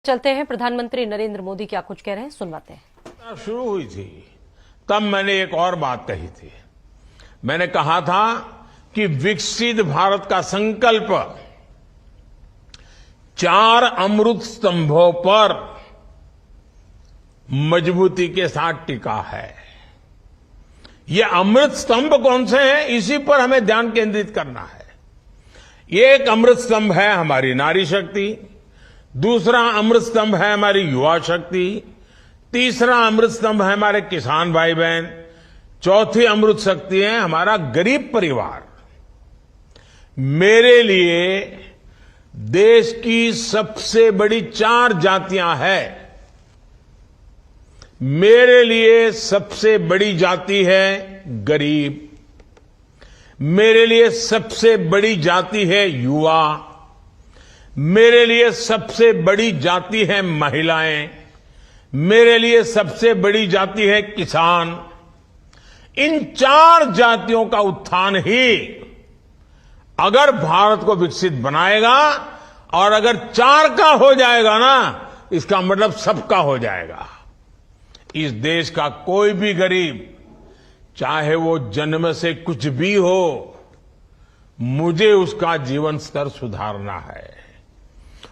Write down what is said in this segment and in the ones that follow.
चलते हैं प्रधानमंत्री नरेंद्र मोदी क्या कुछ कह रहे हैं, सुनवाते हैं। शुरू हुई थी तब मैंने एक और बात कही थी। मैंने कहा था कि विकसित भारत का संकल्प 4 अमृत स्तंभों पर मजबूती के साथ टिका है। ये अमृत स्तंभ कौन से हैं, इसी पर हमें ध्यान केंद्रित करना है। एक अमृत स्तंभ है हमारी नारी शक्ति, दूसरा अमृत स्तंभ है हमारी युवा शक्ति, तीसरा अमृत स्तंभ है हमारे किसान भाई बहन, चौथी अमृत शक्ति है हमारा गरीब परिवार। मेरे लिए देश की सबसे बड़ी 4 जातियां हैं। मेरे लिए सबसे बड़ी जाति है गरीब, मेरे लिए सबसे बड़ी जाति है युवा, मेरे लिए सबसे बड़ी जाति है महिलाएं, मेरे लिए सबसे बड़ी जाति है किसान। इन 4 जातियों का उत्थान ही अगर भारत को विकसित बनाएगा, और अगर 4 का हो जाएगा ना, इसका मतलब सबका हो जाएगा। इस देश का कोई भी गरीब, चाहे वो जन्म से कुछ भी हो, मुझे उसका जीवन स्तर सुधारना है,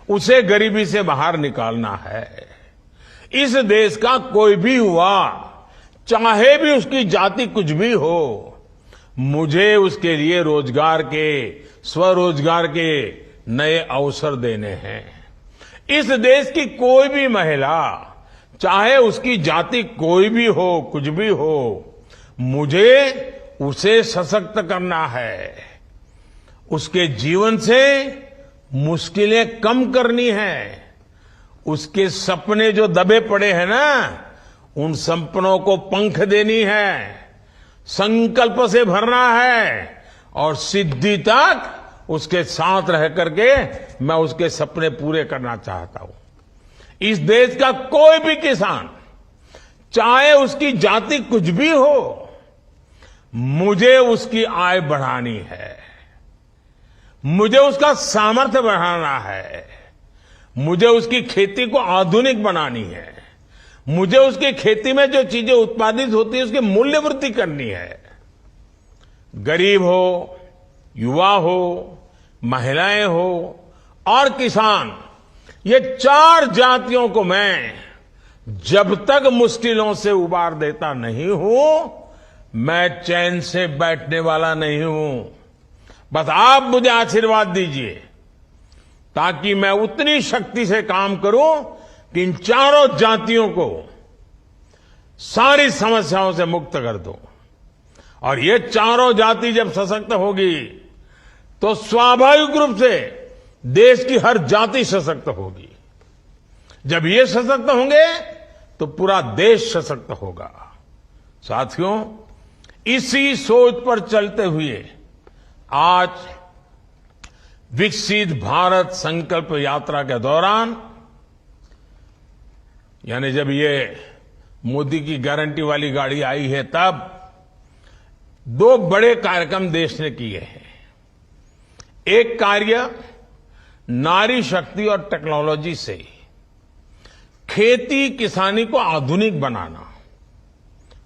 उसे गरीबी से बाहर निकालना है। इस देश का कोई भी हुआ, चाहे भी उसकी जाति कुछ भी हो, मुझे उसके लिए रोजगार के, स्वरोजगार के नए अवसर देने हैं। इस देश की कोई भी महिला, चाहे उसकी जाति कोई भी हो, कुछ भी हो, मुझे उसे सशक्त करना है, उसके जीवन से मुश्किलें कम करनी है, उसके सपने जो दबे पड़े हैं ना, उन सपनों को पंख देनी है, संकल्प से भरना है, और सिद्धि तक उसके साथ रह करके मैं उसके सपने पूरे करना चाहता हूं। इस देश का कोई भी किसान, चाहे उसकी जाति कुछ भी हो, मुझे उसकी आय बढ़ानी है, मुझे उसका सामर्थ्य बढ़ाना है, मुझे उसकी खेती को आधुनिक बनानी है, मुझे उसकी खेती में जो चीजें उत्पादित होती है उसकी मूल्य वृद्धि करनी है। गरीब हो, युवा हो, महिलाएं हो और किसान, ये 4 जातियों को मैं जब तक मुश्किलों से उबार देता नहीं हूं, मैं चैन से बैठने वाला नहीं हूं। बस आप मुझे आशीर्वाद दीजिए ताकि मैं उतनी शक्ति से काम करूं कि इन 4 जातियों को सारी समस्याओं से मुक्त कर दूं। और ये 4 जाति जब सशक्त होगी तो स्वाभाविक रूप से देश की हर जाति सशक्त होगी। जब ये सशक्त होंगे तो पूरा देश सशक्त होगा। साथियों, इसी सोच पर चलते हुए आज विकसित भारत संकल्प यात्रा के दौरान, यानी जब ये मोदी की गारंटी वाली गाड़ी आई है, तब 2 बड़े कार्यक्रम देश ने किए हैं। एक कार्य नारी शक्ति और टेक्नोलॉजी से खेती किसानी को आधुनिक बनाना,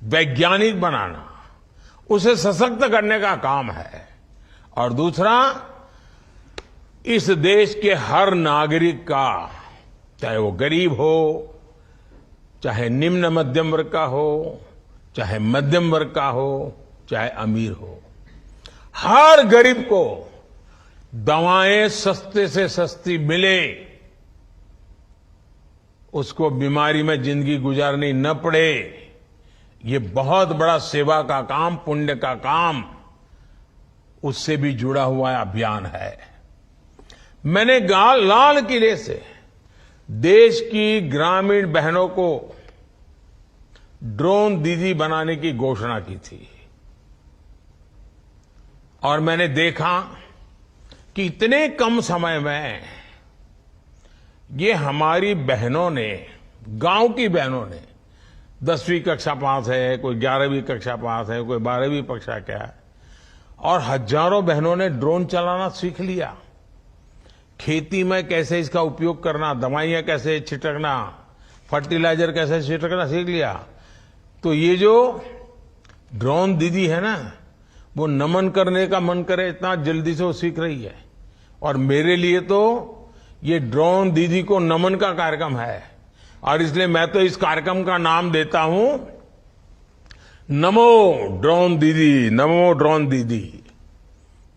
वैज्ञानिक बनाना, उसे सशक्त करने का काम है। और दूसरा, इस देश के हर नागरिक का, चाहे वो गरीब हो, चाहे निम्न मध्यम वर्ग का हो, चाहे मध्यम वर्ग का हो, चाहे अमीर हो, हर गरीब को दवाएं सस्ते से सस्ती मिले, उसको बीमारी में जिंदगी गुजारनी न पड़े। ये बहुत बड़ा सेवा का काम, पुण्य का काम, उससे भी जुड़ा हुआ अभियान है। मैंने लाल किले से देश की ग्रामीण बहनों को ड्रोन दीदी बनाने की घोषणा की थी, और मैंने देखा कि इतने कम समय में ये हमारी बहनों ने, गांव की बहनों ने, 10वीं कक्षा पास है, कोई 11वीं कक्षा पास है, कोई 12वीं कक्षा क्या है, और हजारों बहनों ने ड्रोन चलाना सीख लिया। खेती में कैसे इसका उपयोग करना, दवाइयां कैसे छिड़कना, फर्टिलाइजर कैसे छिड़कना सीख लिया। तो ये जो ड्रोन दीदी है ना, वो नमन करने का मन करे इतना जल्दी से वो सीख रही है। और मेरे लिए तो ये ड्रोन दीदी को नमन का कार्यक्रम है, और इसलिए मैं तो इस कार्यक्रम का नाम देता हूं नमो ड्रोन दीदी, नमो ड्रोन दीदी,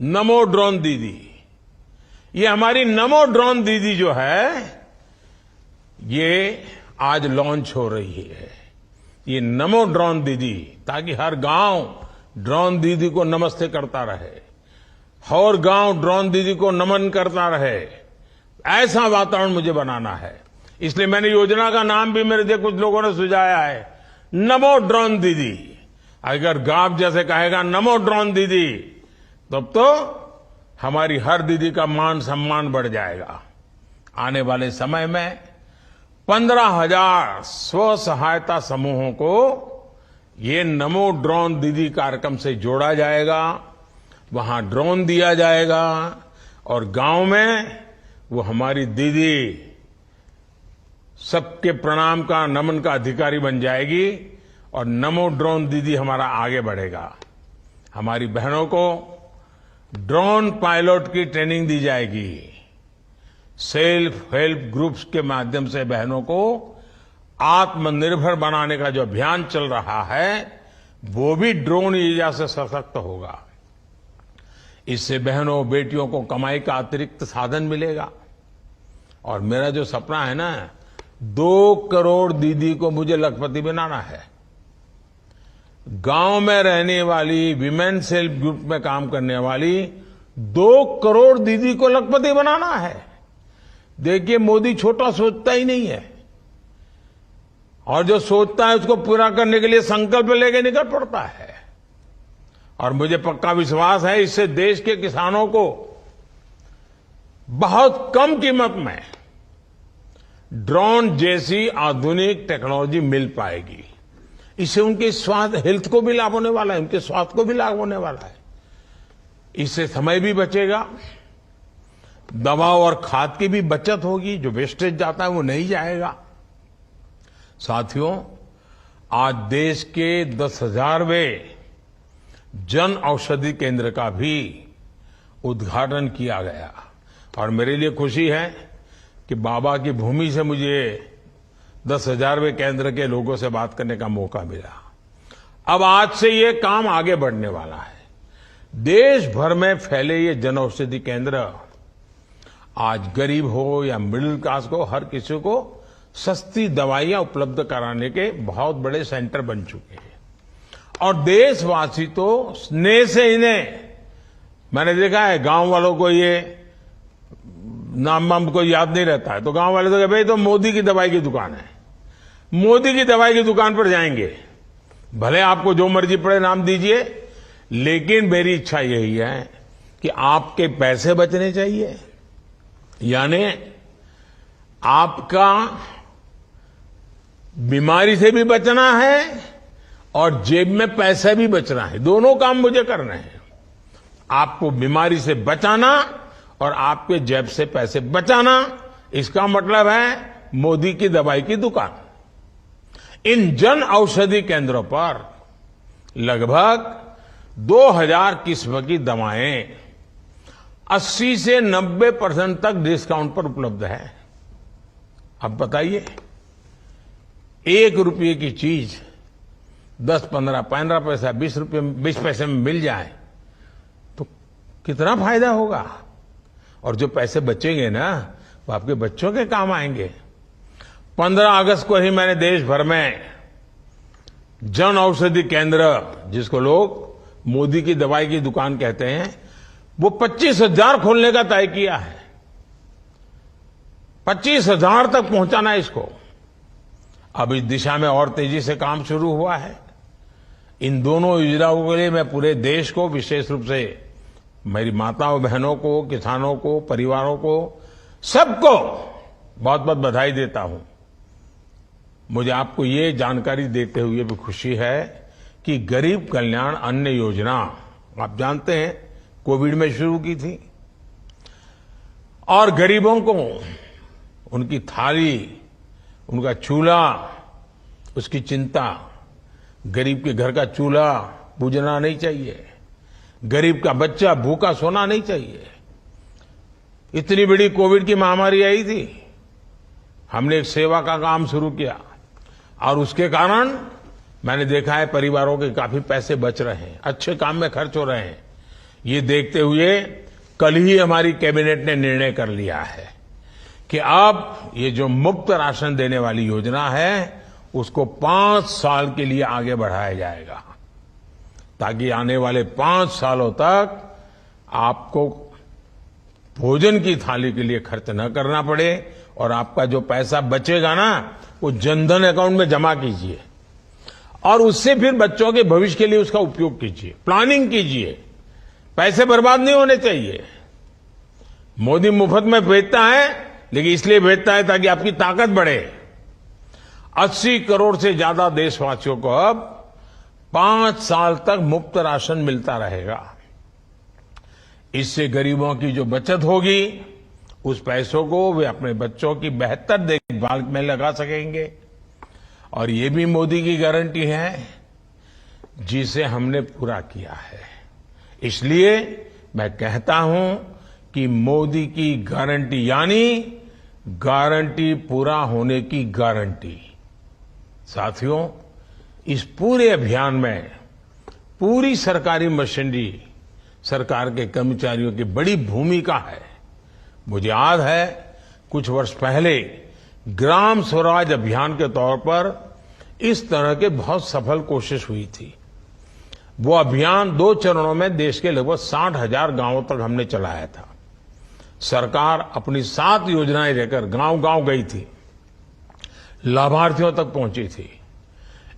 नमो ड्रोन दीदी। ये हमारी नमो ड्रोन दीदी जो है, ये आज लॉन्च हो रही है। ये नमो ड्रोन दीदी, ताकि हर गांव ड्रोन दीदी को नमस्ते करता रहे, हर गांव ड्रोन दीदी को नमन करता रहे, ऐसा वातावरण मुझे बनाना है। इसलिए मैंने योजना का नाम भी मेरे कुछ लोगों ने सुझाया है, नमो ड्रोन दीदी। अगर गांव जैसे कहेगा नमो ड्रोन दीदी, तब तो हमारी हर दीदी का मान सम्मान बढ़ जाएगा। आने वाले समय में 15,000 स्व सहायता समूहों को ये नमो ड्रोन दीदी कार्यक्रम से जोड़ा जाएगा, वहां ड्रोन दिया जाएगा, और गांव में वो हमारी दीदी सबके प्रणाम का, नमन का अधिकारी बन जाएगी, और नमो ड्रोन दीदी हमारा आगे बढ़ेगा। हमारी बहनों को ड्रोन पायलट की ट्रेनिंग दी जाएगी। सेल्फ हेल्प ग्रुप्स के माध्यम से बहनों को आत्मनिर्भर बनाने का जो अभियान चल रहा है, वो भी ड्रोन ऊर्जा से सशक्त होगा। इससे बहनों बेटियों को कमाई का अतिरिक्त साधन मिलेगा। और मेरा जो सपना है ना, 2 करोड़ दीदी को मुझे लखपति बनाना है। गांव में रहने वाली विमेन सेल्फ ग्रुप में काम करने वाली 2 करोड़ दीदी को लखपति बनाना है। देखिए, मोदी छोटा सोचता ही नहीं है, और जो सोचता है उसको पूरा करने के लिए संकल्प लेके निकल पड़ता है। और मुझे पक्का विश्वास है, इससे देश के किसानों को बहुत कम कीमत में ड्रोन जैसी आधुनिक टेक्नोलॉजी मिल पाएगी। इससे उनके स्वास्थ्य, हेल्थ को भी लाभ होने वाला है, उनके स्वास्थ्य को भी लाभ होने वाला है। इससे समय भी बचेगा, दवा और खाद की भी बचत होगी, जो वेस्टेज जाता है वो नहीं जाएगा। साथियों, आज देश के 10,000वें जन औषधि केंद्र का भी उद्घाटन किया गया, और मेरे लिए खुशी है कि बाबा की भूमि से मुझे 10,000वें केंद्र के लोगों से बात करने का मौका मिला। अब आज से ये काम आगे बढ़ने वाला है। देश भर में फैले ये जन औषधि केंद्र आज गरीब हो या मिडिल क्लास को, हर किसी को सस्ती दवाइयां उपलब्ध कराने के बहुत बड़े सेंटर बन चुके हैं। और देशवासी तो स्नेह से इन्हें, मैंने देखा है गांव वालों को ये नाम वाम को याद नहीं रहता है, तो गांव वाले तो कहे भाई तो मोदी की दवाई की दुकान है, मोदी की दवाई की दुकान पर जाएंगे। भले आपको जो मर्जी पड़े नाम दीजिए, लेकिन मेरी इच्छा यही है कि आपके पैसे बचने चाहिए, यानी आपका बीमारी से भी बचना है और जेब में पैसे भी बचना है। दोनों काम मुझे करने हैं, आपको बीमारी से बचाना और आपके जेब से पैसे बचाना। इसका मतलब है मोदी की दवाई की दुकान। इन जन औषधि केंद्रों पर लगभग 2000 किस्म की दवाएं 80 से 90% तक डिस्काउंट पर उपलब्ध है। अब बताइए, 1 रुपये की चीज 10, 15, 15 पैसा, 20 पैसे में मिल जाए तो कितना फायदा होगा। और जो पैसे बचेंगे ना, वो आपके बच्चों के काम आएंगे। 15 अगस्त को ही मैंने देश भर में जन औषधि केंद्र, जिसको लोग मोदी की दवाई की दुकान कहते हैं, वो 25,000 खोलने का तय किया है। 25,000 तक पहुंचाना है इसको। अब इस दिशा में और तेजी से काम शुरू हुआ है। इन दोनों योजनाओं के लिए मैं पूरे देश को, विशेष रूप से मेरी माताओं बहनों को, किसानों को, परिवारों को, सबको बहुत बहुत बधाई देता हूं। मुझे आपको ये जानकारी देते हुए भी खुशी है कि गरीब कल्याण अन्न योजना, आप जानते हैं, कोविड में शुरू की थी, और गरीबों को उनकी थाली, उनका चूल्हा, उसकी चिंता। गरीब के घर का चूल्हा बुझना नहीं चाहिए, गरीब का बच्चा भूखा सोना नहीं चाहिए। इतनी बड़ी कोविड की महामारी आई थी, हमने एक सेवा का काम शुरू किया और उसके कारण मैंने देखा है परिवारों के काफी पैसे बच रहे हैं, अच्छे काम में खर्च हो रहे हैं। ये देखते हुए कल ही हमारी कैबिनेट ने निर्णय कर लिया है कि अब ये जो मुफ्त राशन देने वाली योजना है उसको 5 साल के लिए आगे बढ़ाया जाएगा, ताकि आने वाले 5 सालों तक आपको भोजन की थाली के लिए खर्च न करना पड़े और आपका जो पैसा बचेगा ना वो जनधन अकाउंट में जमा कीजिए और उससे फिर बच्चों के भविष्य के लिए उसका उपयोग कीजिए, प्लानिंग कीजिए। पैसे बर्बाद नहीं होने चाहिए। मोदी मुफ्त में भेजता है, लेकिन इसलिए भेजता है ताकि आपकी ताकत बढ़े। 80 करोड़ से ज्यादा देशवासियों को अब 5 साल तक मुफ्त राशन मिलता रहेगा। इससे गरीबों की जो बचत होगी उस पैसों को वे अपने बच्चों की बेहतर देखभाल में लगा सकेंगे। और ये भी मोदी की गारंटी है जिसे हमने पूरा किया है। इसलिए मैं कहता हूं कि मोदी की गारंटी यानी गारंटी पूरा होने की गारंटी। साथियों, इस पूरे अभियान में पूरी सरकारी मशीनरी, सरकार के कर्मचारियों की बड़ी भूमिका है। मुझे याद है कुछ वर्ष पहले ग्राम स्वराज अभियान के तौर पर इस तरह के बहुत सफल कोशिश हुई थी। वो अभियान 2 चरणों में देश के लगभग 60,000 गांवों तक हमने चलाया था। सरकार अपनी 7 योजनाएं लेकर गांव-गांव गई थी, लाभार्थियों तक पहुंची थी।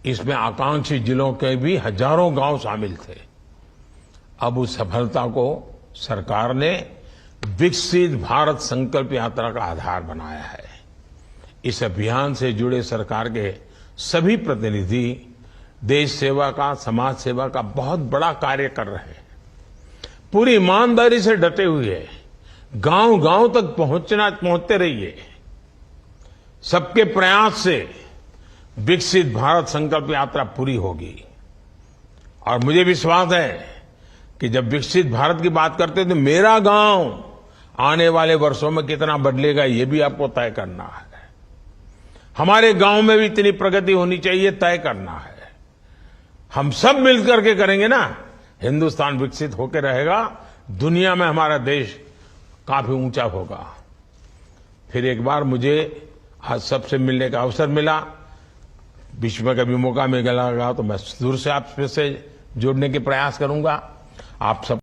इसमें आकांक्षी जिलों के भी हजारों गांव शामिल थे। अब उस सफलता को सरकार ने विकसित भारत संकल्प यात्रा का आधार बनाया है। इस अभियान से जुड़े सरकार के सभी प्रतिनिधि देश सेवा का, समाज सेवा का बहुत बड़ा कार्य कर रहे हैं। पूरी ईमानदारी से डटे हुए गांव-गांव तक पहुंचते रहिए। सबके प्रयास से विकसित भारत संकल्प यात्रा पूरी होगी। और मुझे विश्वास है कि जब विकसित भारत की बात करते हैं तो मेरा गांव आने वाले वर्षों में कितना बदलेगा ये भी आपको तय करना है। हमारे गांव में भी इतनी प्रगति होनी चाहिए, तय करना है। हम सब मिलकर के करेंगे ना, हिंदुस्तान विकसित होकर रहेगा, दुनिया में हमारा देश काफी ऊंचा होगा। फिर एक बार मुझे आज सबसे मिलने का अवसर मिला, बीच में कभी मौका मिलेगा तो मैं दूर से आपसे जुड़ने के प्रयास करूंगा। आप सब